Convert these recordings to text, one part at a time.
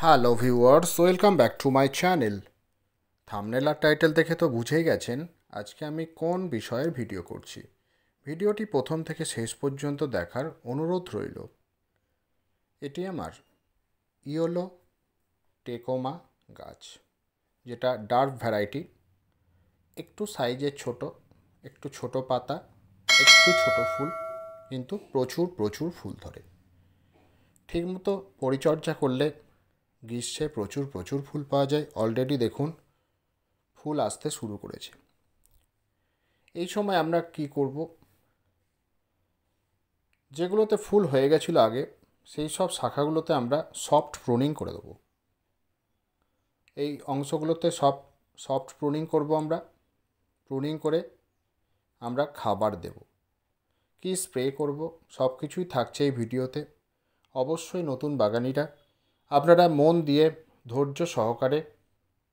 Hello viewers, welcome back to my channel. Thumbnail আর title দেখে তো বুঝেই গেছেন আজকে আমি কোন বিষয়ের ভিডিও করছি। ভিডিওটি প্রথম থেকে শেষ পর্যন্ত দেখার অনুরোধ রইল। এটি আমার ইয়োলো টেকোমা গাছ, যেটা ডার্ক ভ্যারাইটি, একটু সাইজে ছোট, একটু ছোট পাতা, একটু ছোট ফুল, কিন্তু প্রচুর প্রচুর ফুল ধরে। ঠিকমতো পরিচর্যা করলে গ্রীষ্মে প্রচুর প্রচুর ফুল পাওয়া যায়। অলরেডি দেখুন ফুল আসতে শুরু করেছে। এই সময় আমরা কি করব, যেগুলোতে ফুল হয়ে গেছিলো আগে সেই সব শাখাগুলোতে আমরা সফট প্রুনিং করে দেবো। এই অংশগুলোতে সফট প্রুনিং করব আমরা। প্রুনিং করে আমরা খাবার দেব, কি স্প্রে করব, সব কিছুই থাকছে এই ভিডিওতে। অবশ্যই নতুন বাগানিরা আপনারা মন দিয়ে ধৈর্য সহকারে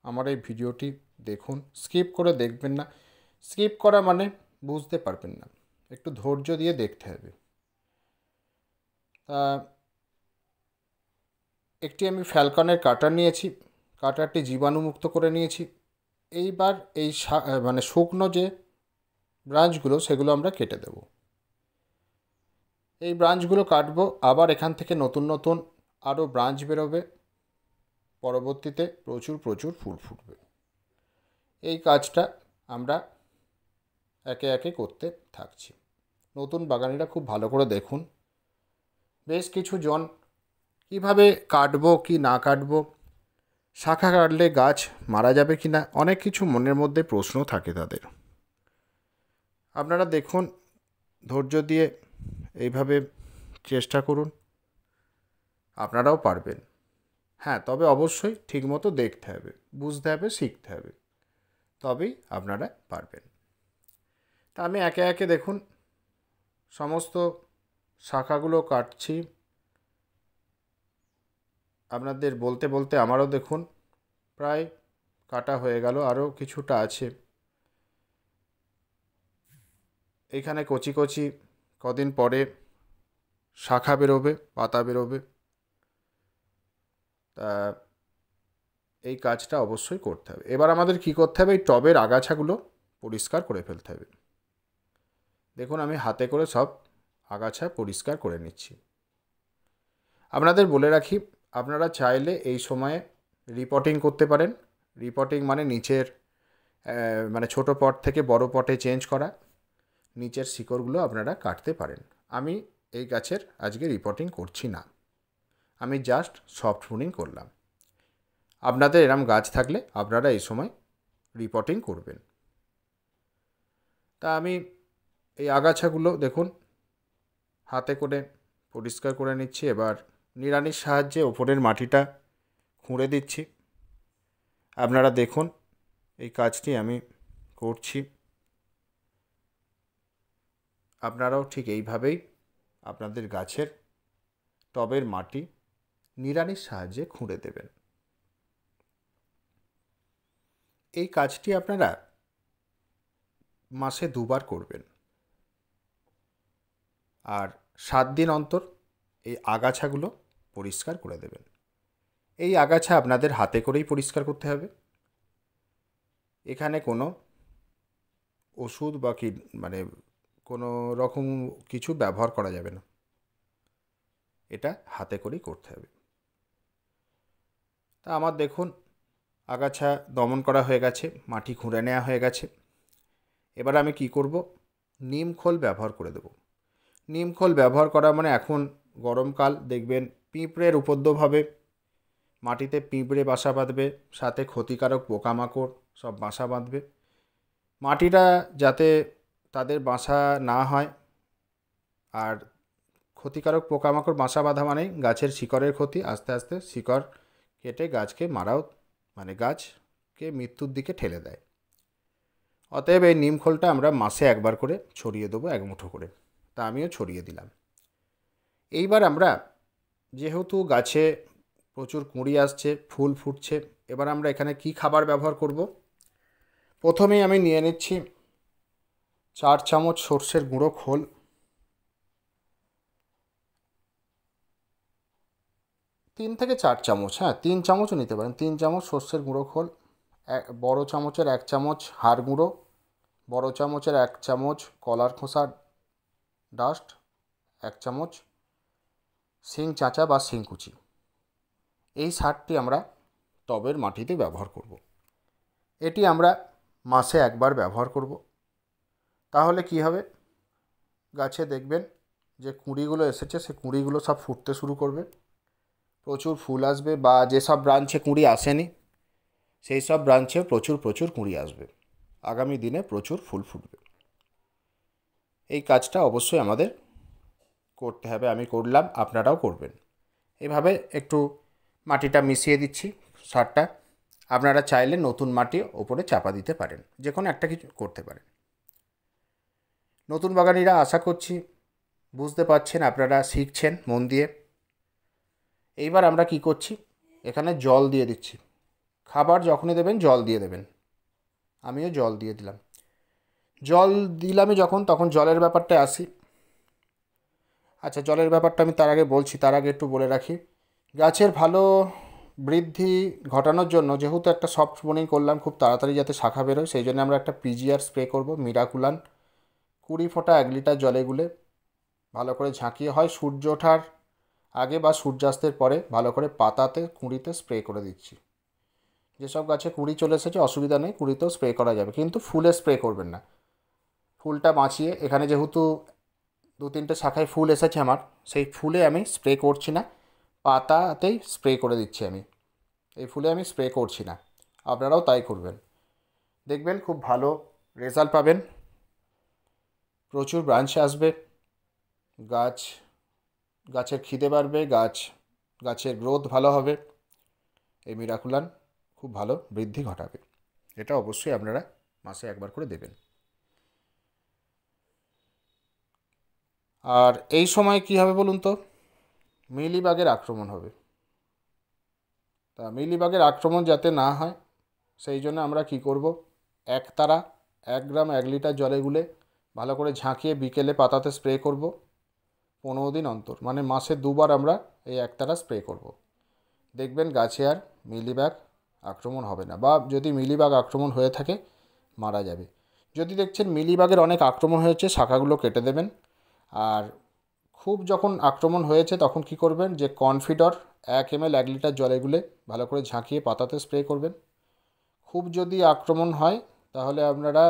আমার এই ভিডিওটি দেখুন, স্কিপ করে দেখবেন না। স্কিপ করা মানে বুঝতে পারবেন না, একটু ধৈর্য দিয়ে দেখতে হবে। একটি আমি ফ্যালকনের কাটার নিয়েছি, কাটারটি জীবাণুমুক্ত করে নিয়েছি। এইবার এই শুকনো যে ব্রাঞ্চগুলো সেগুলো আমরা কেটে দেব। এই ব্রাঞ্চগুলো কাটবো, আবার এখান থেকে নতুন নতুন আরও ব্রাঞ্চ বেরোবে, পরবর্তীতে প্রচুর প্রচুর ফুল ফুটবে। এই কাজটা আমরা একে একে করতে থাকছি। নতুন বাগানিরা খুব ভালো করে দেখুন। বেশ কিছু জন কীভাবে কাটবো কি না কাটবো, শাখা কাটলে গাছ মারা যাবে কি না, অনেক কিছু মনের মধ্যে প্রশ্ন থাকে তাদের। আপনারা দেখুন, ধৈর্য দিয়ে এইভাবে চেষ্টা করুন, আপনারাও পারবেন। হ্যাঁ, তবে অবশ্যই ঠিকমতো দেখতে হবে, বুঝতে হবে, শিখতে হবে, তবেই আপনারা পারবেন। তা আমি একে একে দেখুন সমস্ত শাখাগুলো কাটছি। আপনাদের বলতে বলতে আমারও দেখুন প্রায় কাটা হয়ে গেল, আরও কিছুটা আছে। এইখানে কচি কচি কদিন পরে শাখা বেরোবে, পাতা বেরোবে। তা এই কাজটা অবশ্যই করতে হবে। এবার আমাদের কি করতে হবে, এই টবের আগাছাগুলো পরিষ্কার করে ফেলতে হবে। দেখুন আমি হাতে করে সব আগাছা পরিষ্কার করে নিচ্ছি। আপনাদের বলে রাখি, আপনারা চাইলে এই সময়ে রিপটিং করতে পারেন। রিপটিং মানে নিচের ছোট পট থেকে বড় পটে চেঞ্জ করা, নিচের শিকড়গুলো আপনারা কাটতে পারেন। আমি এই গাছের আজকে রিপটিং করছি না, আমি জাস্ট সফট প্রুনিং করলাম। আপনাদের এরম গাছ থাকলে আপনারা এই সময় রিপটিং করবেন। তা আমি এই আগাছাগুলো দেখুন হাতে করে পরিষ্কার করে নিচ্ছি। এবার নিড়ানির সাহায্যে ওপরের মাটিটা খুঁড়ে দিচ্ছি। আপনারা দেখুন এই কাজটি আমি করছি। আপনারাও ঠিক এইভাবেই আপনাদের গাছের টবের মাটি নিড়ানির সাহায্যে খুঁড়ে দেবেন। এই কাজটি আপনারা মাসে 2 বার করবেন, আর 7 দিন অন্তর এই আগাছাগুলো পরিষ্কার করে দেবেন। এই আগাছা আপনাদের হাতে করেই পরিষ্কার করতে হবে। এখানে কোনো ওষুধ বা কোনো রকম কিছু ব্যবহার করা যাবে না, এটা হাতে করেই করতে হবে। তা আমার দেখুন আগাছা দমন করা হয়ে গেছে, মাটি খুঁড়ে নেওয়া হয়ে গেছে। এবার আমি কি করব, নিম খোল ব্যবহার করে দেব। নিম খোল ব্যবহার করা মানে এখন গরমকাল, দেখবেন পিঁপড়ের উপদ্রব হবে, মাটিতে পিঁপড়ে বাসা বাঁধবে, সাথে ক্ষতিকারক পোকামাকড় সব বাসা বাঁধবে। মাটিটা যাতে তাদের বাসা না হয়, আর ক্ষতিকারক পোকামাকড় বাসা বাঁধা মানেই গাছের শিকড়ের ক্ষতি, আস্তে আস্তে শিকড় কেটে গাছকে মারাও, গাছকে মৃত্যুর দিকে ঠেলে দেয়। অতএব এই নিম খোলটা আমরা মাসে 1 বার করে ছড়িয়ে দেবো, 1 মুঠো করে। তা আমিও ছড়িয়ে দিলাম। এইবার আমরা যেহেতু গাছে প্রচুর কুঁড়ি আসছে, ফুল ফুটছে, এবার আমরা এখানে কি খাবার ব্যবহার করব। প্রথমেই আমি নিয়ে নিচ্ছি 4 চামচ সর্ষের গুঁড়ো খোল, 3 থেকে 4 চামচ, হ্যাঁ 3 চামচও নিতে পারেন। 3 চামচ সর্ষের গুঁড়ো খোল, বড় চামচের 1 চামচ হাড় গুঁড়ো, বড় চামচের 1 চামচ কলার খোসা ডাস্ট, 1 চামচ শিং চাঁচা বা শিংকুচি। এই সারটি আমরা টবের মাটিতে ব্যবহার করব। এটি আমরা মাসে একবার ব্যবহার করব। তাহলে কি হবে, গাছে দেখবেন যে কুঁড়িগুলো এসেছে, সে কুঁড়িগুলো সব ফুটতে শুরু করবে, প্রচুর ফুল আসবে, বা যেসব ব্রাঞ্চে কুঁড়ি আসেনি সেই সব ব্রাঞ্চে প্রচুর প্রচুর কুঁড়ি আসবে, আগামী দিনে প্রচুর ফুল ফুটবে। এই কাজটা অবশ্যই আমাদের করতে হবে, আমি করলাম, আপনারাও করবেন। এভাবে একটু মাটিটা মিশিয়ে দিচ্ছি সারটা। আপনারা চাইলে নতুন মাটি ওপরে চাপা দিতে পারেন, যে কোনো একটা কিছু করতে পারেন। নতুন বাগানিরা আশা করছি বুঝতে পারছেন, আপনারা শিখছেন মন দিয়ে। এইবার আমরা কি করছি, এখানে জল দিয়ে দিচ্ছি। খাবার যখনই দেবেন জল দিয়ে দেবেন। আমিও জল দিয়ে দিলাম। জল দিলামই যখন, তখন জলের ব্যাপারটা আসি। আচ্ছা, জলের ব্যাপারটা আমি তার আগে বলছি, তার আগে একটু বলে রাখি, গাছের ভালো বৃদ্ধি ঘটানোর জন্য যেহেতু একটা সফট বোনিং করলাম, খুব তাড়াতাড়ি যাতে শাখা বেরোয়, সেই জন্য আমরা একটা পিজিআর স্প্রে করব, মিরাকুলান 20 ফোঁটা 1 লিটার জলে গুলে ভালো করে ঝাঁকিয়ে, হয় সূর্য ওঠার আগে বা সূর্যাস্তের পরে ভালো করে পাতাতে কুঁড়িতে স্প্রে করে দিচ্ছি। যেসব গাছে কুঁড়ি চলে এসেছে অসুবিধা নেই, কুঁড়িতেও স্প্রে করা যাবে, কিন্তু ফুলে স্প্রে করবেন না। ফুলটা বাঁচিয়ে, এখানে যেহেতু 2-3টে শাখায় ফুল এসেছে আমার, সেই ফুলে আমি স্প্রে করছি না, পাতাতেই স্প্রে করে দিচ্ছি আমি। এই ফুলে আমি স্প্রে করছি না, আপনারাও তাই করবেন। দেখবেন খুব ভালো রেজাল্ট পাবেন, প্রচুর ব্রাঞ্চ আসবে, গাছের খিদে বাড়বে, গাছের গ্রোথ ভালো হবে। এই মিরাকুলান খুব ভালো বৃদ্ধি ঘটাবে। এটা অবশ্যই আপনারা মাসে একবার করে দেবেন। আর এই সময় কি হবে বলুন তো, মিলিবাগের আক্রমণ হবে। তা মিলিবাগের আক্রমণ যাতে না হয় সেই জন্য আমরা কি করব, একতারা 1 গ্রাম 1 লিটার জলে গুলে ভালো করে ঝাঁকিয়ে বিকেলে পাতাতে স্প্রে করব 15 দিন অন্তর, মানে মাসে 2বার আমরা এই একতারা স্প্রে করব। দেখবেন গাছে আর মিলিবাগ আক্রমণ হবে না, বা যদি মিলিবাগ আক্রমণ হয়ে থাকে মারা যাবে। যদি দেখছেন মিলিবাগের অনেক আক্রমণ হয়েছে, শাখাগুলো কেটে দেবেন। আর খুব যখন আক্রমণ হয়েছে তখন কি করবেন, যে কনফিডর 1 ml 1 লিটার জলে গুলে ভালো করে ঝাঁকিয়ে পাতাতে স্প্রে করবেন। খুব যদি আক্রমণ হয় তাহলে আপনারা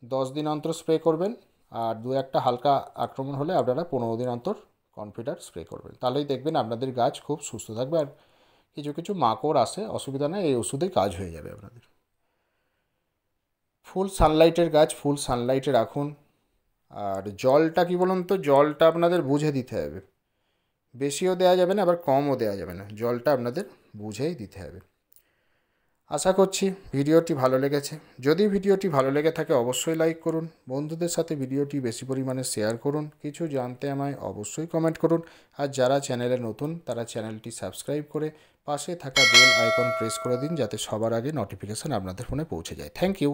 10 দিন অন্তর স্প্রে করবেন, আর 2-1টা হালকা আক্রমণ হলে আপনারা 15 দিন অন্তর কনফিডার স্প্রে করবেন। তাহলেই দেখবেন আপনাদের গাছ খুব সুস্থ থাকবে। আর কিছু কিছু মাকড় আসে, অসুবিধা নেই, এই ওষুধেই কাজ হয়ে যাবে আপনাদের। ফুল সানলাইটের গাছ ফুল সানলাইটে রাখুন। আর জলটা কি বলুন তো, জলটা আপনাদের বুঝে দিতে হবে, বেশিও দেওয়া যাবে না আবার কমও দেওয়া যাবে না, জলটা আপনাদের বুঝেই দিতে হবে। আশা করছি ভিডিওটি ভালো লেগেছে। যদি ভিডিওটি ভালো লেগে থাকে অবশ্যই লাইক করুন, বন্ধুদের সাথে ভিডিওটি বেশি পরিমাণে শেয়ার করুন, কিছু জানতে আমায় অবশ্যই কমেন্ট করুন। আর যারা চ্যানেলে নতুন তারা চ্যানেলটি সাবস্ক্রাইব করে পাশে থাকা বেল আইকন প্রেস করে দিন, যাতে সবার আগে নোটিফিকেশান আপনাদের ফোনে পৌঁছে যায়। Thank you.